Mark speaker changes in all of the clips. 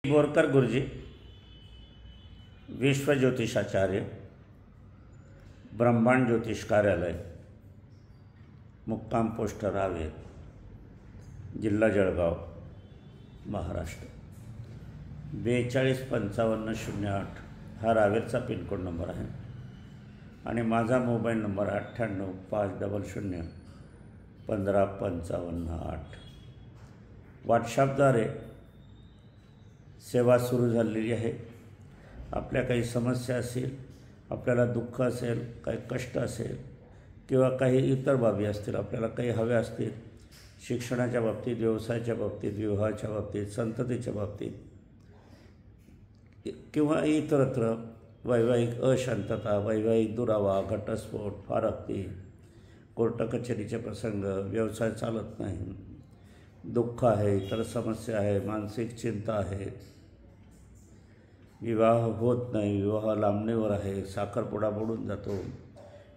Speaker 1: बोरकर गुरुजी विश्व ज्योतिषाचार्य ब्रह्मांड ज्योतिष कार्यालय मुक्काम पोस्ट रावेर जिल्हा जळगाव महाराष्ट्र 425508 हा रावेरचा पिनकोड नंबर आहे आणि माझा मोबाईल नंबर 9850155558 व्हॉट्सॲपद्वारे सेवा सुरू झालेली आहे। आपल्या काही समस्या असेल, आपल्याला दुःख असेल, काही कष्ट असेल किंवा काही इतर बाबी असतील, आपल्याला काही हवे असतील शिक्षणाच्या बाबतीत, व्यवसायाच्या बाबतीत, विवाहाच्या बाबतीत, संततीच्या बाबतीत किंवा इतरत्र वैवाहिक अशांतता, वैवाहिक दुरावा, घटस्फोट, फारकती, कोर्ट कचेरीचे प्रसंग, व्यवसाय चालत नाही, दुःख आहे, इतर समस्या आहे, मानसिक चिंता आहे, विवाह होत नाही, विवाह लांबणीवर आहे, साखरपुडा बुडून जातो,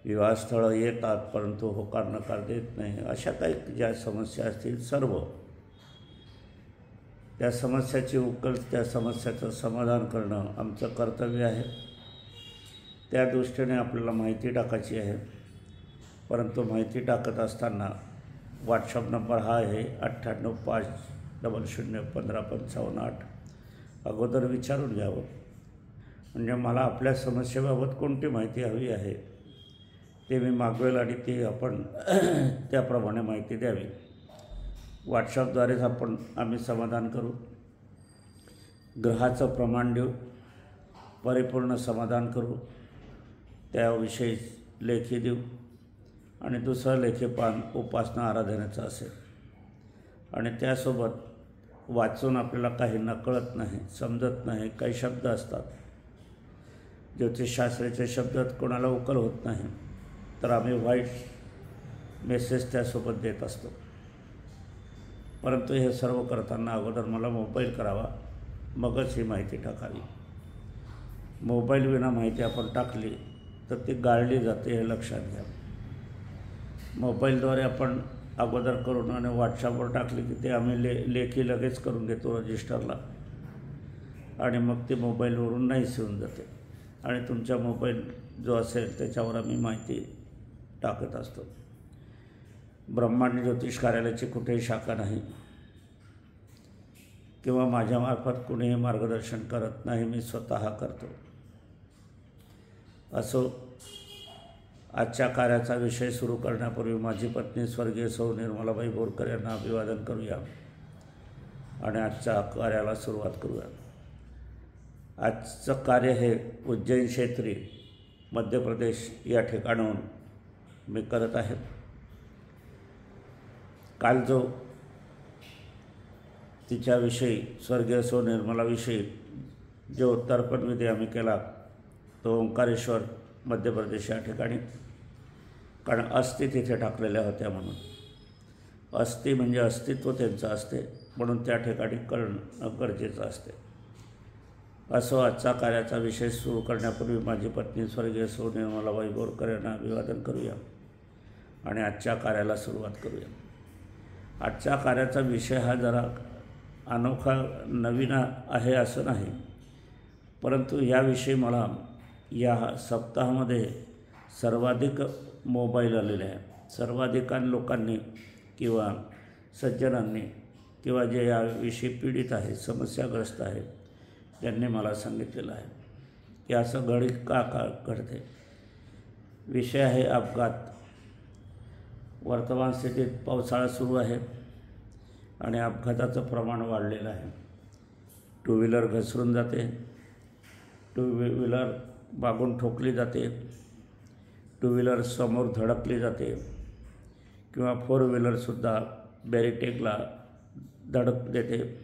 Speaker 1: विवाहस्थळं येतात परंतु होकार नकार देत नाही, अशा काही ज्या समस्या असतील सर्व त्या समस्याची उकल, त्या समस्याचं समाधान करणं आमचं कर्तव्य आहे। त्या दृष्टीने आपल्याला माहिती टाकायची आहे, परंतु माहिती टाकत असताना व्हॉट्सअप नंबर हा आहे 9850051558 अगोदर विचारून घ्यावं, म्हणजे मला आपल्या समस्येबाबत कोणती माहिती हवी आहे ते मी मागवेल आणि ती आपण त्याप्रमाणे माहिती द्यावी। व्हॉट्सअपद्वारेच आम्ही समाधान करू, ग्रहाचं प्रमाण देऊ, परिपूर्ण समाधान करू, त्याविषयी लेखी देऊ आणि दुसरं लेखीपान उपासना आराधनेचं असेल आणि त्यासोबत वाचून आपल्याला काही नकळत नाही, समजत नाही, काही शब्द असतात, ज्योतिषशास्त्राचे शब्द कोणाला उकल होत नाही, तर आम्ही व्हाईट मेसेज त्यासोबत देत असतो। परंतु हे सर्व करताना अगोदर मला मोबाईल करावा, मगच ही माहिती टाकावी। मोबाईल विना माहिती आपण टाकली तर ती गाळली जाते, हे लक्षात घ्या। मोबाईलद्वारे आपण अगोदर करून आणि व्हॉट्सअपवर टाकली की ते आम्ही लेखी लगेच करून घेतो रजिस्टरला आणि मग ती मोबाईलवरून नाहीशी होऊन जाते आणि तुमचा मोबाईल जो असेल त्याच्यावर आम्ही माहिती टाकत असतो। ब्रह्मांड ज्योतिष कार्यालयाची कुठेही शाखा नाही किंवा माझ्यामार्फत कुणीही मार्गदर्शन करत नाही, मी स्वतः करतो। असो, आजच्या कार्याचा विषय सुरू करण्यापूर्वी माझी पत्नी स्वर्गीय सौ निर्मलाबाई बोरकर यांना अभिवादन करूया आणि आजच्या कार्याला सुरुवात करूया। आजचं कार्य हे उज्जैन क्षेत्री मध्य प्रदेश या ठिकाणाहून मी करत आहे। काल जो तिच्याविषयी स्वर्गीय सौ निर्मलाविषयी जो तर्पणविधी आम्ही केला तो ओंकारेश्वर मध्य प्रदेश या ठिकाणी, कारण अस्थी तिथे टाकलेल्या होत्या म्हणून, अस्थी म्हणजे अस्तित्व त्यांचं असते म्हणून त्या ठिकाणी करणं गरजेचं असते। असो, आजचा कार्याचा विषय सुरू करण्यापूर्वी माझी पत्नी स्वर्गीय सौ निर्मलाबाई बोरकर यांना अभिवादन करूया आणि आजच्या कार्याला सुरुवात करूया। आजच्या कार्याचा विषय हा जरा अनोखा नवीन आहे असं नाही, परंतु याविषयी मला या सप्ताहामध्ये सर्वाधिक मोबाईल आलेले आहे, सर्वाधिक लोकांनी किंवा सज्जनांनी किंवा जे याविषयी पीडित आहे, समस्याग्रस्त आहे, त्यांनी मला सांगितलेलं आहे की असं का घडते। विषय आहे अपघात। वर्तमान स्थितीत पावसाळा सुरू आहे आणि अपघाताचं प्रमाण वाढलेलं आहे। टू व्हीलर घसरून जाते, टू व्हीलर मागून ठोकली जाते, टू व्हीलर समोर धडकली जाते किंवा फोर व्हीलरसुद्धा बॅरिकेडला धडक देते,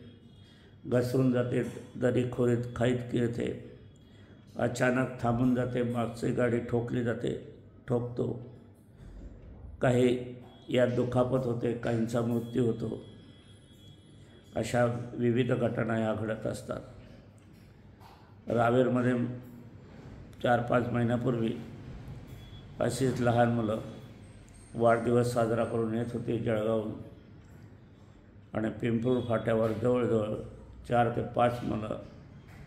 Speaker 1: घसरून जाते, दरीखोरीत खाईत येते, अचानक थांबून जाते, मागची गाडी ठोकली जाते, ठोकतो, काही यात दुखापत होते, काहींचा मृत्यू होतो, अशा विविध घटना या घडत असतात। रावेरमध्ये 4-5 महिन्यापूर्वी अशीच लहान मुलं वाढदिवस साजरा करून येत होती जळगावहून आणि पिंपळूर फाट्यावर जवळजवळ 4 ते 5 मुलं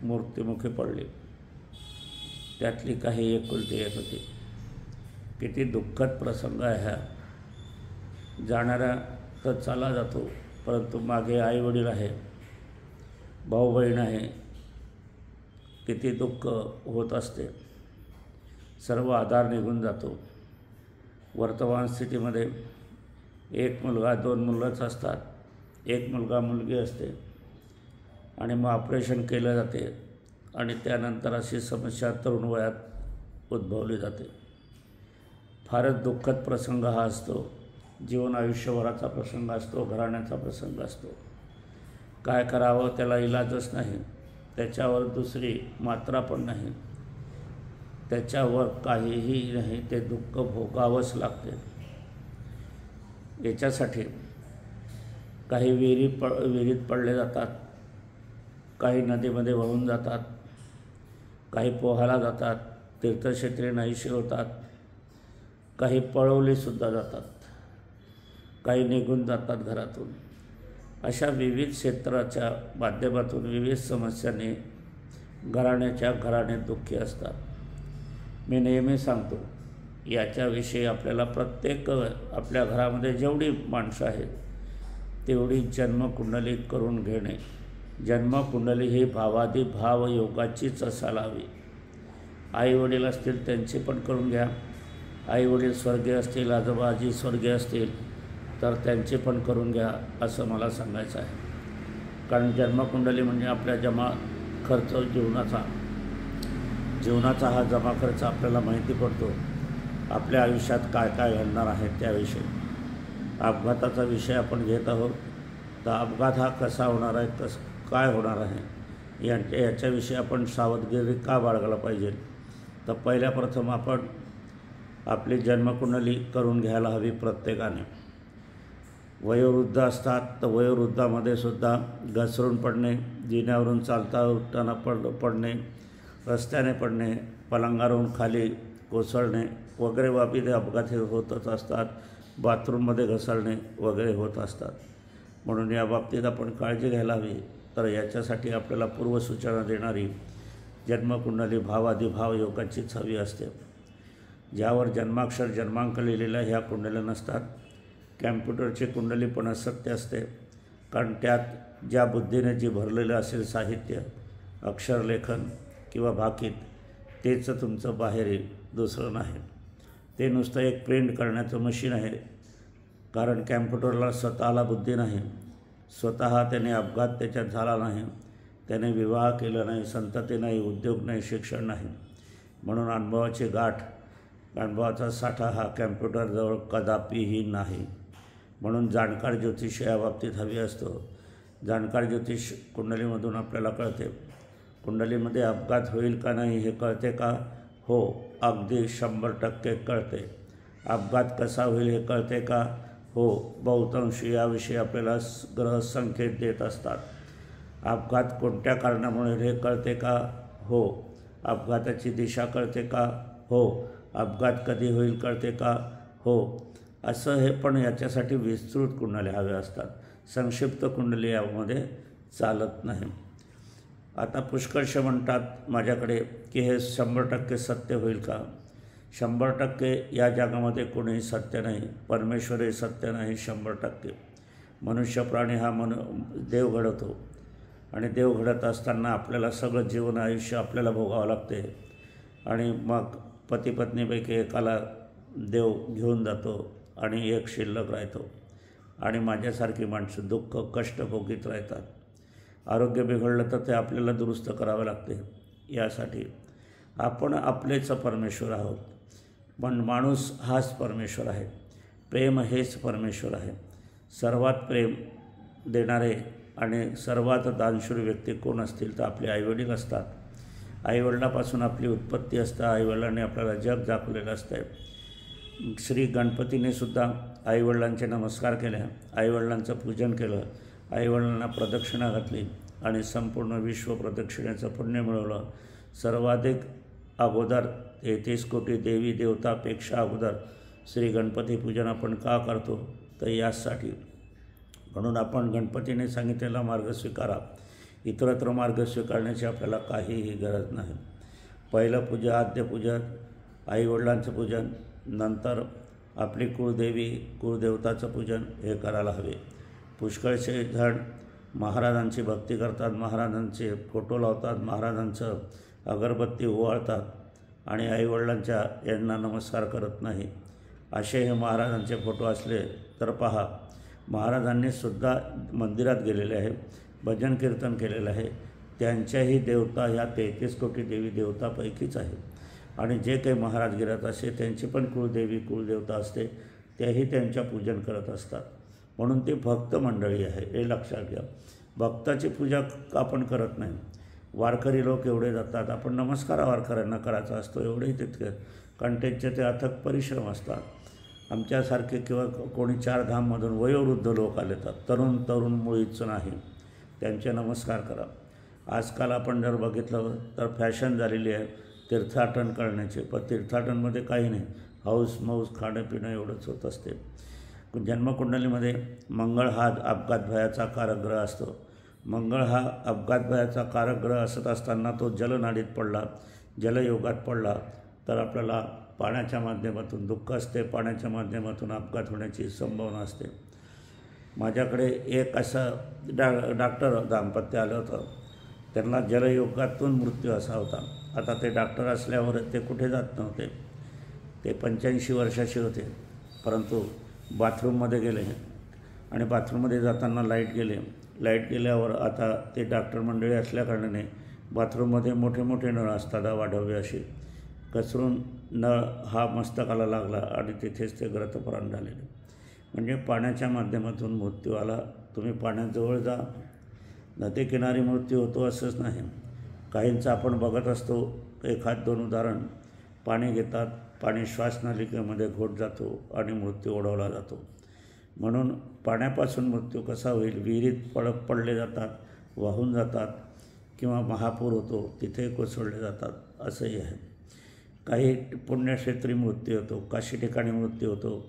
Speaker 1: मृत्युमुखी पडली, त्यातली काही एकुलती एक होती. किती दुःखद प्रसंग आहे हा. जाणारा तर चाला जातो, परंतु मागे आईवडील आहे, भाऊ बहीण आहे, किती दुःख होत असते. सर्व आधार निघून जातो. वर्तमान स्थितीमध्ये एक मुलगा 2 मुलंच असतात, एक मुलगा मुलगी असते आणि मग ऑपरेशन केलं जाते आणि त्यानंतर अशी समस्या तरुण वयात उद्भवली जाते. फारच दुःखद प्रसंग हा असतो. जीवन आयुष्यभराचा प्रसंग असतो, घराण्याचा प्रसंग असतो. काय करावं त्याला इलाजच नाही, त्याच्यावर दुसरी मात्रा पण नाही, त्याच्यावर काहीही नाही, ते दुःख भोगावंच लागते. याच्यासाठी काही विहिरीत पडले जातात, काही नदीमध्ये वाहून जातात, काही पोहायला जातात, तीर्थक्षेत्री नाहीशी होतात, काही पळवलीसुद्धा जातात, काही निघून जातात घरातून. अशा विविध क्षेत्राच्या माध्यमातून विविध समस्यांनी घराणे दुःखी असतात. मी नेहमी सांगतो, याच्याविषयी आपल्याला प्रत्येक आपल्या घरामध्ये जेवढी माणसं आहेत तेवढी जन्मकुंडली करून घेणे. जन्मकुंडली ही भावादिभाव योगाचीच असायला हवी. आईवडील असतील त्यांची पण करून घ्या. आईवडील स्वर्गीय असतील, आजोबा आजी स्वर्गीय असतील तर त्यांचे पण करून घ्या, असं मला सांगायचं आहे. कारण जन्मकुंडली म्हणजे आपल्या जमा खर्च, जीवनाचा हा जमा खर्च आपल्याला माहिती पडतो. आपल्या आयुष्यात काय काय घडणार आहे त्याविषयी. अपघाताचा विषय आपण घेत आहोत, तर अपघात हा कसा होणार आहे, काय होणार आहे याच्याविषयी आपण सावधगिरी का बाळगायला पाहिजे. तर पहिल्या प्रथम आपण आपली जन्मकुंडली करून घ्यायला हवी प्रत्येकाने. वयोवृद्ध असतात तर वयोवृद्धामध्ये सुद्धा घसरून पडणे, जिन्यावरून चालता उठताना पडणे, रस्त्याने पडणे, पलंगावरून खाली कोसळणे वगैरे बाबी ते अपघात होतच असतात. बाथरूममध्ये घसरणे वगैरे होत असतात. म्हणून या बाबतीत आपण काळजी घ्यायला हवी. तर याच्यासाठी आपल्याला पूर्वसूचना देणारी जन्मकुंडली भावादिभाव योगाचीच हवी असते. ज्यावर जन्माक्षर जन्मांक लिहिलेल्या ह्या कुंडल्या नसतात. कॅम्प्युटरची कुंडली पण असत्य असते, कारण त्यात ज्या बुद्धीने जी भरलेलं असेल साहित्य, अक्षरलेखन किंवा भाकीत, तेच तुमचं बाहेर येईल, दुसरं नाही. ते नुसतं एक प्रिंट करण्याचं मशीन आहे. कारण कॅम्प्युटरला स्वतःला बुद्धी नाही, स्वतः त्याने अपघात त्याच्यात झाला नाही, त्याने विवाह केला नाही, संतती नाही, उद्योग नाही, शिक्षण नाही. म्हणून अनुभवाची गाठ, अनुभवाचा साठा हा कॅम्प्युटरजवळ कदापिही नाही. म्हणून जाणकार ज्योतिष या बाबतीत हवी असतो. जाणकार ज्योतिष कुंडलीमधून आपल्याला कळते. कुंडलीमध्ये अपघात होईल का नाही हे कळते का? हो, अगदी 100% कळते. अपघात कसा होईल हे कळते का? हो, बहुतांशी याविषयी आपल्याला ग्रह संकेत देत असतात. अपघात कोणत्या कारणामुळे हे कळते का? हो. अपघाताची दिशा कळते का? हो. अपघात कधी होईल कळते का? हो. असं हे पण याच्यासाठी विस्तृत कुंडल्या हव्या असतात. संक्षिप्त कुंडली यामध्ये चालत नाही. आता पुष्कळशे म्हणतात माझ्याकडे की हे 100% सत्य होईल का? 100% या जगामध्ये कोणीही सत्य नाही. परमेश्वरही सत्य नाही 100%. मनुष्य प्राणी हा देव घडवतो आणि देव घडत असताना आपल्याला सगळं जीवन आयुष्य आपल्याला भोगावं लागते आणि मग पती पत्नीपैकी एकाला देव घेऊन जातो आणि एक शिल्लक राहतो आणि माझ्यासारखी माणसं दुःख कष्ट भोगीत राहतात. आरोग्य बिघडलं तर ते आपल्याला दुरुस्त करावं लागते. यासाठी आपण आपलेच परमेश्वर आहोत, पण माणूस हाच परमेश्वर आहे. प्रेम हेच परमेश्वर आहे. सर्वात प्रेम देणारे आणि सर्वात दानशूर व्यक्ती कोण असतील तर आपले आईवडील असतात. आईवडिलापासून आपली उत्पत्ती असतं. आईवडिलांनी आपल्याला जग दाखवलेलं असतं. श्री गणपतीने सुद्धा आईवडिलांचे नमस्कार केले, आईवडिलांचं पूजन केलं, आईवडिलांना प्रदक्षिणा घातली आणि संपूर्ण विश्व प्रदक्षिणेचं पुण्य मिळवलं. सर्वाधिक अगोदर 33 कोटी देवी देवतापेक्षा अगोदर श्री गणपती पूजन आपण का करतो तर यासाठी. म्हणून आपण गणपतीने सांगितलेला मार्ग स्वीकारा. इतरत्र मार्ग स्वीकारण्याची आपल्याला काहीही गरज नाही. पहिलं पूजा आद्यपूजन, आईवडिलांचं पूजन, नंतर आपली कुळदेवी कुळदेवताचं पूजन हे करायला हवे. पुष्कळसे जण महाराजांची भक्ती करतात, महाराजांचे फोटो लावतात, महाराजांचं अगरबत्ती ओवाळतात आणि आईवडिलांच्या यांना नमस्कार करत नाही. असे हे महाराजांचे फोटो असले तर पहा, महाराजांनीसुद्धा मंदिरात गेलेले आहे, भजन कीर्तन केलेलं आहे. त्यांच्याही देवता ह्या 33 कोटी देवी देवतापैकीच आहे. आणि जे काही महाराज गिरत असे त्यांची पण कुळदेवी कुळदेवता असते, त्याही त्यांच्या पूजन करत असतात. म्हणून ती भक्त मंडळी आहे हे लक्षात घ्या. भक्ताची पूजा आपण करत नाही. वारकरी लोक एवढे जातात, आपण नमस्कार वारकऱ्यांना करायचा असतो एवढेही तितके, कारण त्यांचे ते अथक परिश्रम असतात. आमच्यासारखे किंवा कोणी 4 धाममधून वयोवृद्ध लोक आलेतात, तरुण मुळीच नाही, त्यांचे नमस्कार करा. आजकाल आपण जर बघितलं तर फॅशन झालेली आहे तीर्थाटन करण्याचे, पण तीर्थाटनमध्ये काही नाही, हौस मौस खाणं पिणं एवढंच होत असते. जन्मकुंडलीमध्ये मंगळ हा अपघात भयाचा कारक ग्रह असतो. मंगळ हा अपघात भयाचा कारक ग्रह असत असताना तो जलनाडीत पडला, जलयोगात पडला तर आपल्याला पाण्याच्या माध्यमातून दुःख असते, पाण्याच्या माध्यमातून अपघात होण्याची संभावना असते. माझ्याकडे एक असं डॉक्टर दाम्पत्य आलं होतं, त्यांना जलयोगातून मृत्यू असा होता. आता ते डॉक्टर असल्यावर ते कुठे जात नव्हते, ते 85 वर्षाचे होते, परंतु बाथरूममध्ये गेले आणि बाथरूममध्ये जाताना लाईट गेल्यावर आता ते डॉक्टर मंडळी असल्याकारणाने बाथरूममध्ये मोठे मोठे नळ असतात वाढवले असे, घसरून नळ हा मस्तकाला लागला आणि तिथेच ते ग्रतप्राण झालेले. म्हणजे पाण्याच्या माध्यमातून मृत्यू आला. तुम्ही पाण्याजवळ जा, नदीकिनारी मृत्यू होतो असंच नाही. काहींचं आपण बघत असतो, 1-2 उदाहरण, पाणी घेतात, पाणी श्वासनलिकेमध्ये घोट जातो आणि मृत्यू ओढवला जातो. म्हणून पाण्यापासून मृत्यू कसा होईल, विहिरीत पडले जातात, वाहून जातात किंवा महापूर होतो तिथे कोसळले जातात असंही आहे. काही पुण्यक्षेत्री मृत्यू होतो, काशी ठिकाणी मृत्यू होतो.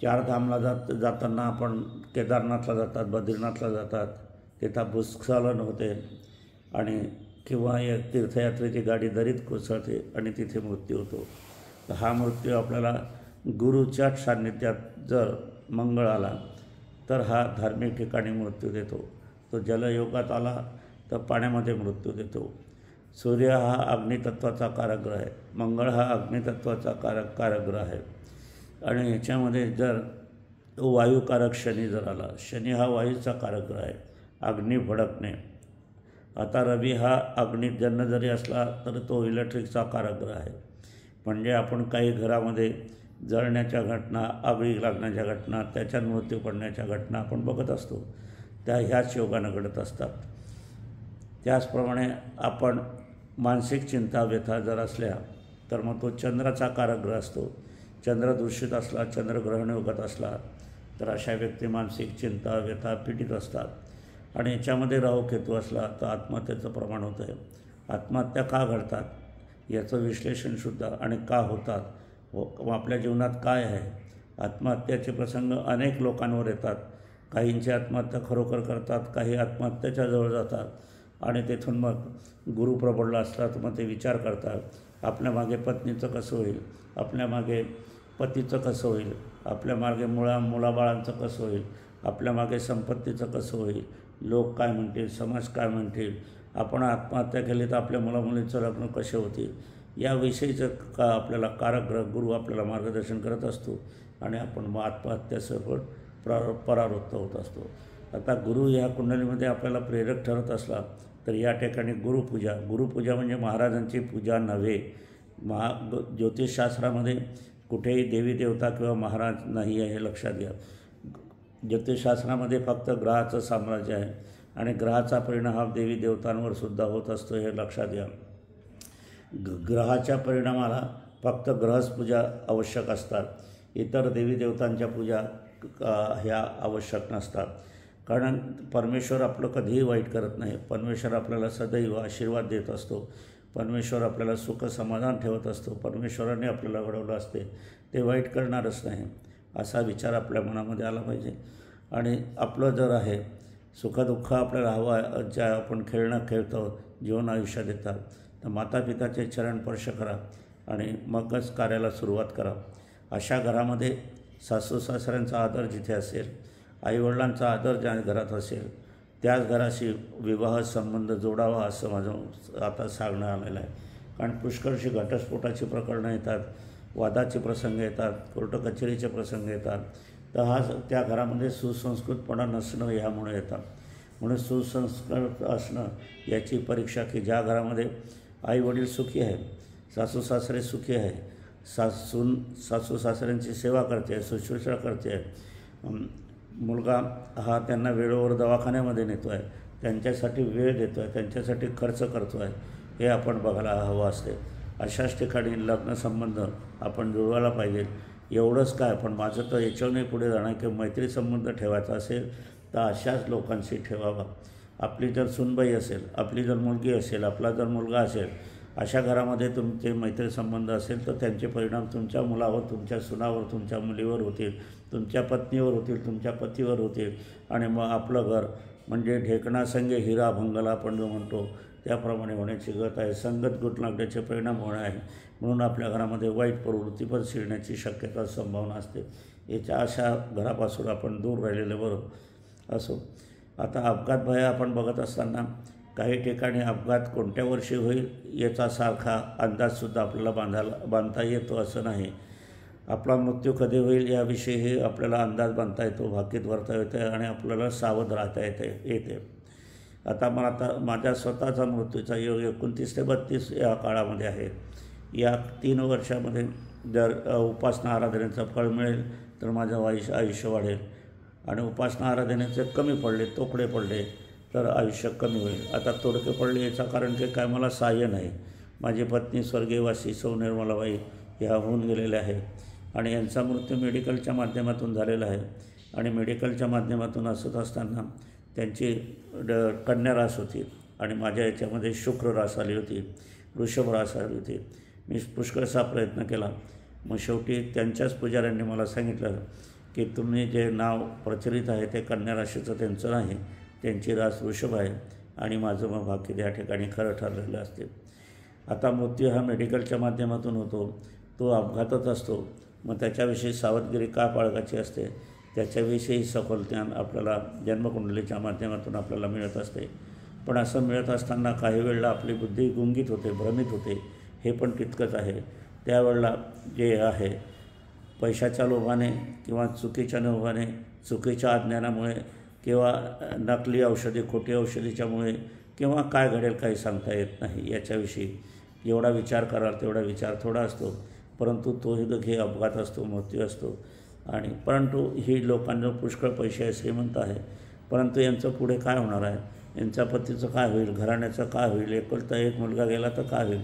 Speaker 1: 4 धामला जाताना आपण केदारनाथला जातात, बद्रीनाथला जातात, तिथं भूस्खलन होते आणि किंवा एक तीर्थयात्रेची गाडी दरीत कोसळते आणि तिथे मृत्यू होतो. तर हा मृत्यू आपल्याला गुरुच्या सान्निध्यात जर मंगळ आला तर हा धार्मिक ठिकाणी मृत्यू देतो. तो जलयोगात आला तर पाण्यामध्ये मृत्यू देतो. सूर्य हा अग्नितत्वाचा कारक ग्रह आहे, मंगळ हा अग्नितत्वाचा कारक ग्रह आहे. आणि ह्याच्यामध्ये जर वायुकारक शनी जर आला, शनी हा वायूचा कारक ग्रह आहे, अग्नी भडकणे. आता रवी हा अग्निजन्य जरी असला तर तो इलेक्ट्रिकचा कारक ग्रह आहे. म्हणजे आपण काही घरामध्ये जळण्याच्या घटना, आगळी लागण्याच्या घटना, त्याच्यात मृत्यू पडण्याच्या घटना आपण बघत असतो, त्या ह्याच योगानं घडत असतात. त्याचप्रमाणे आपण मानसिक चिंता व्यथा जर असल्या तर मग तो चंद्राचा कारक ग्रह असतो. चंद्र दूषित असला, चंद्रग्रहण योगात असला तर अशा व्यक्ती मानसिक चिंता व्यथा पीडित असतात. आणि याच्यामध्ये राहू केतू असला तर आत्महत्येचं प्रमाण होतं आहे. आत्महत्या का घडतात याचं विश्लेषणसुद्धा आणि का होतात व आपल्या जीवनात काय आहे, आत्महत्याचे प्रसंग अनेक लोकांवर येतात. काहींची आत्महत्या खरोखर करतात, काही आत्महत्येच्या जवळ जातात आणि तेथून मग गुरु प्रबळला असला तर मग ते विचार करतात आपल्या मागे पत्नीचं कसं होईल, आपल्या मागे पतीचं कसं होईल, आपल्या मागे मुलाबाळांचं कसं होईल, आपल्या मागे संपत्तीचं कसं होईल, लोक काय म्हणतील, समाज काय म्हणतील, आपण आत्महत्या केली तर आपल्या मुलामुलींचं लग्न कसे होतील, याविषयीचं का आपल्याला कारक गुरु आपल्याला मार्गदर्शन करत असतो आणि आपण मग आत्महत्यासह परावृत्त होत असतो. आता गुरु ह्या कुंडलीमध्ये आपल्याला प्रेरक ठरत असला तर या ठिकाणी गुरुपूजा म्हणजे महाराजांची पूजा नव्हे. ज्योतिषशास्त्रामध्ये कुठेही देवी देवता किंवा महाराज नाही आहे हे लक्षात घ्या. ज्योतिषशास्त्रामध्ये फक्त ग्रहाचं साम्राज्य आहे आणि ग्रहाचा परिणाम हा देवी देवतांवर सुद्धा होत असतो हे लक्षात घ्या. ग्रहाच्या परिणामाला फक्त ग्रहपूजा आवश्यक असतात, इतर देवी देवतांच्या पूजा ह्या आवश्यक नसतात. कारण परमेश्वर आपलं कधीही वाईट करत नाही. परमेश्वर आपल्याला सदैव आशीर्वाद देत असतो, परमेश्वर आपल्याला सुख समाधान ठेवत असतो, परमेश्वराने आपल्याला घडवलं असते, ते वाईट करणारच नाही असा विचार आपल्या मनामध्ये आला पाहिजे. आणि आपलं जर आहे सुखदुःख आपल्याला हवं ज्या आपण खेळणं खेळतो जीवन आयुष्यात येतात, तर मातापिताचे चरण स्पर्श करा आणि मगच कार्याला सुरुवात करा. अशा घरामध्ये सासू सासऱ्यांचा आदर जिथे असेल, आईवडिलांचा आदर ज्या घरात असेल, त्याच घराशी विवाह संबंध जोडावा असं माझं आता सांगणं आलेलं आहे. कारण पुष्कळशी घटस्फोटाची प्रकरणं येतात, वादाचे प्रसंग येतात, कोर्ट कचेरीचे प्रसंग येतात. तर हा त्या घरामध्ये सुसंस्कृतपणा नसणं ह्यामुळे येतात. म्हणून सुसंस्कृत असणं याची परीक्षा की ज्या घरामध्ये आईवडील सुखी आहे, सासू सासरे सुखी आहे, सासू सासऱ्यांची सेवा करते, शुश्रूषा करते, मुलगा हा त्यांना वेळेवर दवाखान्यामध्ये नेतो आहे, त्यांच्यासाठी वेळ देतो आहे, त्यांच्यासाठी खर्च करतो आहे, हे आपण बघायला हवं असते. अशाच ठिकाणी लग्नसंबंध आपण जुळवायला पाहिजे. एवढंच काय, पण माझं तर याच्यावरही पुढे जाणं की मैत्री संबंध ठेवायचा असेल तर अशाच लोकांशी ठेवावा. आपली जर सुनबाई असेल, आपली जर मुलगी असेल, आपला जर मुलगा असेल, अशा घरामध्ये तुमचे मैत्रीसंबंध असेल तर त्यांचे परिणाम तुमच्या मुलावर, तुमच्या सुनावर, तुमच्या मुलीवर होतील, तुमच्या पत्नीवर होतील, तुमच्या पतीवर होतील. आणि मग आपलं घर म्हणजे ढेकणासंगे हिरा भंगला आपण जो म्हणतो त्याप्रमाणे होण्याची गत आहे. संगत गुट लागण्याचे परिणाम होणे आहे. म्हणून आपल्या घरामध्ये वाईट प्रवृत्ती पण शिरण्याची शक्यता, संभावना असते. याच्या अशा घरापासून आपण दूर राहिलेलं बरं. असो, आता अपघात भय आपण बघत असताना काही ठिकाणी अपघात कोणत्या वर्षी होईल याचा सारखा अंदाजसुद्धा आपल्याला बांधता येतो असं नाही. आपला मृत्यू कधी होईल याविषयीही आपल्याला अंदाज बांधता येतो, भाकीत वर्ता येते आणि आपल्याला सावध राहता येते. आता माझ्या स्वतःचा मृत्यूचा योग 29 ते 32 या काळामध्ये आहे. या 3 वर्षामध्ये जर उपासना आराधनेचं फळ मिळेल तर माझं आयुष्य वाढेल, आणि उपासना आराधनेचे कमी पडले, तोकडे पडले तर आयुष्य कमी होईल. आता तोडके पडले याचं कारण की काय, मला सहाय्य नाही. माझी पत्नी स्वर्गीयवासी सौ निर्मलाबाई ह्या होऊन गेलेल्या आहे आणि यांचा मृत्यू मेडिकलच्या माध्यमातून झालेला आहे. आणि मेडिकलच्या माध्यमातून असत असताना त्यांची कन्या रास होती आणि माझ्या याच्यामध्ये शुक्र रास आली होती, वृषभ रास आली होती. मी पुष्कळसा प्रयत्न केला. मग शेवटी त्यांच्याच पुजाऱ्यांनी मला सांगितलं की तुम्ही जे नाव प्रचलित आहे ते कन्या राशीचं त्यांचं नाही, त्यांची रास वृषभ आहे आणि माझं मग भाग्य त्या ठिकाणी खरं ठरलेलं असते. आता मृत्यू हा मेडिकलच्या माध्यमातून होतो, तो अपघातच असतो. मग त्याच्याविषयी सावधगिरी का बाळगायची असते, त्याच्याविषयी सखोल ज्ञान आपल्याला जन्मकुंडलीच्या माध्यमातून आपल्याला मिळत असते. पण असं मिळत असताना काही वेळेला आपली बुद्धी गुंगीत होते, भ्रमित होते, हे पण तितकंच आहे. त्यावेळेला जे आहे पैशाच्या लोभाने किंवा चुकीच्या लोभाने, चुकीच्या अज्ञानामुळे किंवा नकली औषधी, खोटी औषधीच्यामुळे किंवा काय घडेल काही सांगता येत नाही. याच्याविषयी एवढा विचार कराल तेवढा विचार थोडा असतो, परंतु तोही देखील अपघात असतो, मृत्यू असतो. आणि परंतु ही लोकांना पुष्कळ पैसे आहे, श्रीमंत आहे, परंतु यांचं पुढे काय होणार आहे, यांच्या पतीचं काय होईल, घराण्याचं काय होईल, एकुलता एक मुलगा गेला तर काय होईल,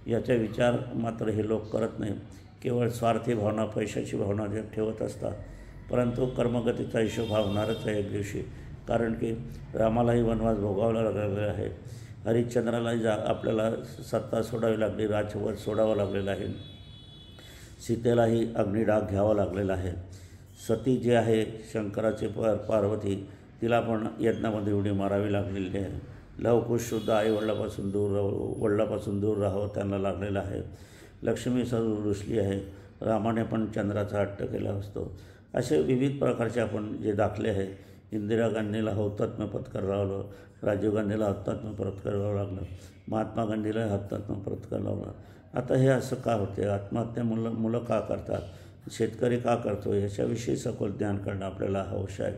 Speaker 1: याचा विचार मात्र हे लोक करत नाही. केवळ स्वार्थी भावना, पैशाची भावना जे ठेवत असतात. परंतु कर्मगतीचा हिशोब हा होणारच आहे एक दिवशी. कारण की रामालाही वनवास भोगावा लागलेला आहे, हरिश्चंद्रालाही आपल्याला सत्ता सोडावी लागली, राजवट सोडावं लागलेलं आहे, सीतेलाही अग्निडाग घ्यावा लागलेला आहे. सती जी आहे शंकराचे पार्वती, तिला पण यज्ञामध्ये उडी मारावी लागलेली आहे. लवकुशसुद्धा वडिलापासून दूर राहावं त्यांना लागलेलं आहे. लक्ष्मी सर्व रुसली आहे, रामाने पण चंद्राचा हट्ट केला असतो. असे विविध प्रकारचे आपण जे दाखले आहे. इंदिरा गांधीला हौतात्म्य पत्कर लावलं, राजीव गांधीला हौतात्म्य पत्कर लावं लागलं, महात्मा गांधीला हौतात्म्य पत्कर लावलं. आता हे असं का होते, आत्महत्या मुलं का करतात, शेतकरी का करतो, याच्याविषयी सखोल ज्ञान करणं आपल्याला आवश्यक आहे.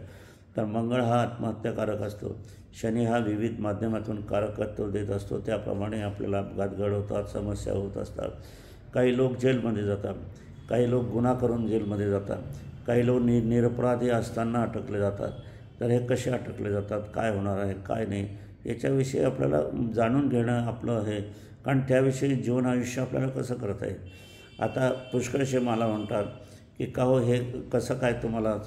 Speaker 1: तर मंगळ हा आत्महत्याकारक असतो, शनी हा विविध माध्यमातून कारकत्व देत असतो. त्याप्रमाणे आपल्याला अपघात घडवतात, समस्या होत असतात. काही लोक जेलमध्ये जातात, काही लोक गुन्हा करून जेलमध्ये जातात, काही लोक निरपराधी असताना अटकले जातात. तर हे कसे अटकले जातात, काय होणार आहे, काय नाही, याच्याविषयी आपल्याला जाणून घेणं आपलं हे. कारण त्याविषयी जीवन आयुष्य आपल्याला कसं करता येईल. आता पुष्कळसे मला म्हणतात की का हो हे कसं काय तुम्हाला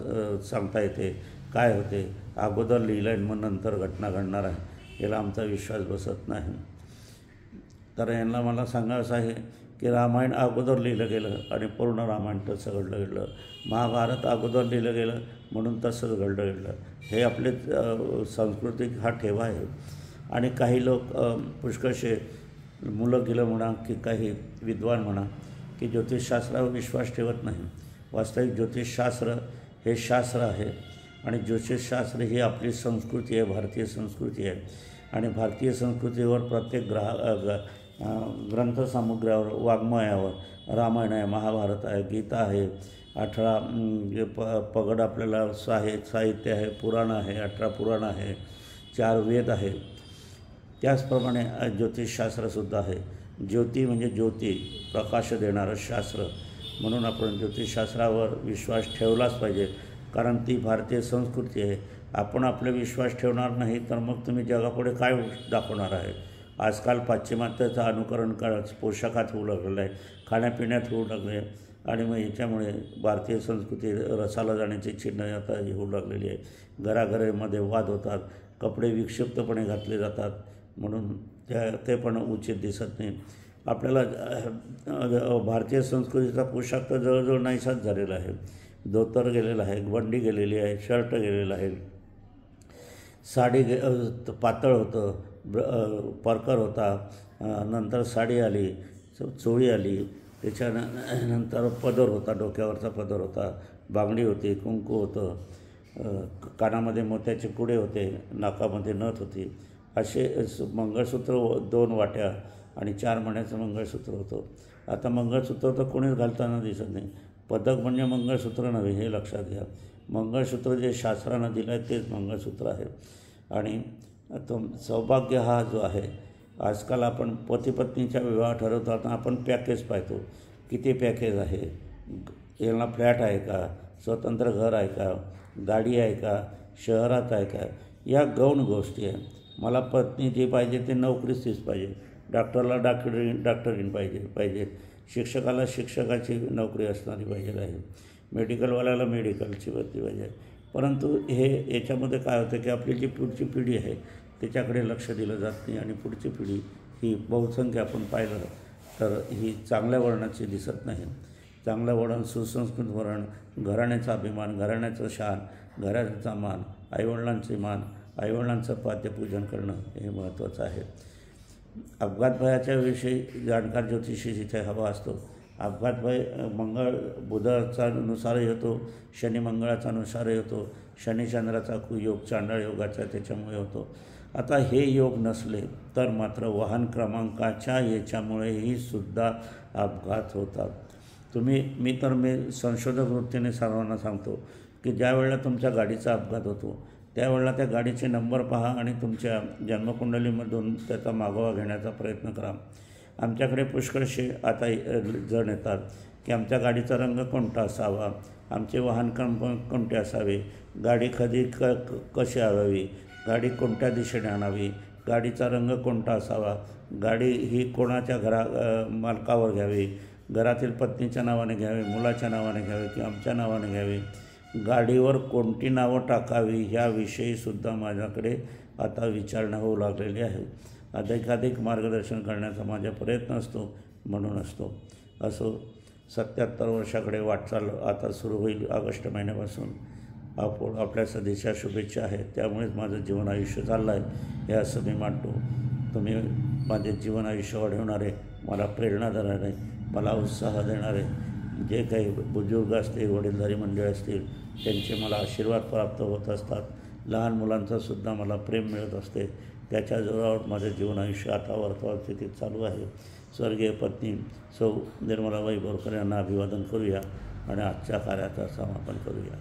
Speaker 1: सांगता येते, काय होते, अगोदर लिहिलं आहे मग नंतर घटना घडणार आहे, याला आमचा विश्वास बसत नाही. तर यांना मला सांगायचं आहे की रामायण अगोदर लिहिलं गेलं आणि पूर्ण रामायण तसं घडलं. महाभारत अगोदर लिहिलं गेलं म्हणून तसंच घडलं. हे आपले सांस्कृतिक हा ठेवा आहे. आणि काही लोक पुष्कळसे मुलं गेलं म्हणा की काही विद्वान म्हणा की ज्योतिषशास्त्रावर विश्वास ठेवत नाही. वास्तविक ज्योतिषशास्त्र हे शास्त्र आहे आणि ज्योतिषशास्त्र ही आपली संस्कृती आहे, भारतीय संस्कृती आहे. आणि भारतीय संस्कृतीवर प्रत्येक ग्रंथसामुग्र्यावर, वाङ्मयावर रामायण आहे, महाभारत आहे, गीता आहे, 18 पगड आपल्याला साहित्य आहे, पुराण आहे, 18 पुराण आहे, 4 वेद आहे. त्याचप्रमाणे ज्योतिषशास्त्रसुद्धा आहे. ज्योती म्हणजे ज्योती, प्रकाश देणारं शास्त्र. म्हणून आपण ज्योतिषशास्त्रावर विश्वास ठेवलाच पाहिजे, कारण ती भारतीय संस्कृती आहे. आपण आपले विश्वास ठेवणार नाही तर मग तुम्ही जगापुढे काय दाखवणार आहे? आजकाल पाश्चिमात्याचं अनुकरण पोशाखात होऊ लागलेलं आहे, खाण्यापिण्यात होऊ लागले आणि मग याच्यामुळे भारतीय संस्कृती रसाला जाण्याची चिन्ह आता होऊ लागलेली आहे. घराघरामध्ये वाद होतात, कपडे विक्षिप्तपणे घातले जातात, म्हणून ते पण उचित दिसत नाही. आपल्याला भारतीय संस्कृतीचा पोशाख तर जवळजवळ नाहीसाच झालेला आहे. धोतर गेलेलं आहे, बंडी गेलेली आहे, शर्ट गेलेलं आहे, साडी पातळ होतं, परकर होता, नंतर साडी आली, चोळी आली, त्याच्यानंतर पदर होता, डोक्यावरचा पदर होता, बांगडी होती, कुंकू होतं, कानामध्ये मोत्याचे पुडे होते, नाकामध्ये नथ होती. असे मंगळसूत्र 2 वाट्या आणि 4 मण्याचं मंगळसूत्र होतं. आता मंगळसूत्र तर कोणीच घालताना दिसत नाही. पदक म्हणजे मंगळसूत्र नव्हे, हे लक्षात घ्या. मंगळसूत्र जे शास्त्रानं दिलं आहे तेच मंगळसूत्र आहे. आणि तो सौभाग्य हा जो आहे, आजकाल आपण पती-पत्नीचा विवाह ठरवताना आपण पॅकेज पाहतो. किती पॅकेज आहे, यांना फ्लॅट आहे का, स्वतंत्र घर आहे का, गाडी आहे का, शहरात आहे का, या गौण गोष्टी आहे. मला पत्नी जी पाहिजे ते नोकरीच तीच पाहिजे, डॉक्टरला डॉक्टरीण पाहिजे, शिक्षकाला शिक्षकाची नोकरी असणारी पाहिजे आहे, मेडिकलवाल्याला मेडिकलची भरती पाहिजे. परंतु याच्यामध्ये काय होतं की आपली जी पुढची पिढी आहे त्याच्याकडे लक्ष दिलं जात नाही आणि पुढची पिढी ही बहुसंख्य आपण पाहिलं तर ही चांगल्या वर्णाची दिसत नाही. चांगलं वळण, सुसंस्कृत वळण, घराण्याचा अभिमान, घराण्याचं शान, घराण्याचा मान, आईवडिलांचे मान, आईवडिलांचं पाद्यपूजन करणं हे महत्त्वाचं आहे. अपघात भयाच्या विषयी जाणकार ज्योतिषी जिथे हवा असतो. अपघात भय बुधाचा नुसारही होतो, शनी मंगळाचा नुसारही होतो, शनी चंद्राचा योग चांडाळ योगाचा त्याच्यामुळे होतो. आता हे योग नसले तर मात्र वाहन क्रमांकाच्या याच्यामुळेही सुद्धा अपघात होतात. मी संशोधक वृत्तीने सर्वांना सांगतो की ज्या वेळेला तुमच्या गाडीचा अपघात होतो त्यावेळेला त्या गाडीचे नंबर पहा आणि तुमच्या जन्मकुंडलीमधून त्याचा मागोवा घेण्याचा प्रयत्न करा. आमच्याकडे पुष्कळसे आता जण येतात की आमच्या गाडीचा रंग कोणता असावा, आमचे वाहन कोणते असावे, गाडी कशी आणावी, गाडी कोणत्या दिशेने आणावी, गाडीचा रंग कोणता असावा, गाडी ही कोणाच्या मालकावर घ्यावी, घरातील पत्नीच्या नावाने घ्यावी, मुलाच्या नावाने घ्यावी की आमच्या नावाने घ्यावी, गाडीवर कोणती नावं टाकावी ह्याविषयीसुद्धा माझ्याकडे आता विचारणा होऊ लागलेली आहे. अधिकाधिक मार्गदर्शन करण्याचा माझा प्रयत्न असतो म्हणून असो 77 वर्षाकडे वाटचाल आता सुरू होईल ऑगस्ट महिन्यापासून. आपल्या सदिच्छा शुभेच्छा आहेत. त्यामुळेच माझं जीवन आयुष्य चाललं आहे हे असं मी मानतो. तुम्ही माझे जीवन आयुष्य वाढवणारे, मला प्रेरणा देणारे, मला उत्साह देणारे जे काही बुजुर्ग असतील, वडीलधारी मंडळी असतील त्यांचे मला आशीर्वाद प्राप्त होत असतात. लहान मुलांचासुद्धा मला प्रेम मिळत असते. त्याच्या जोरावर माझं जीवन आयुष्य आता वर्तमान स्थितीत चालू आहे. स्वर्गीय पत्नी सौ निर्मलाबाई बोरकर यांना अभिवादन करूया आणि आजच्या कार्याचा समापन करूया.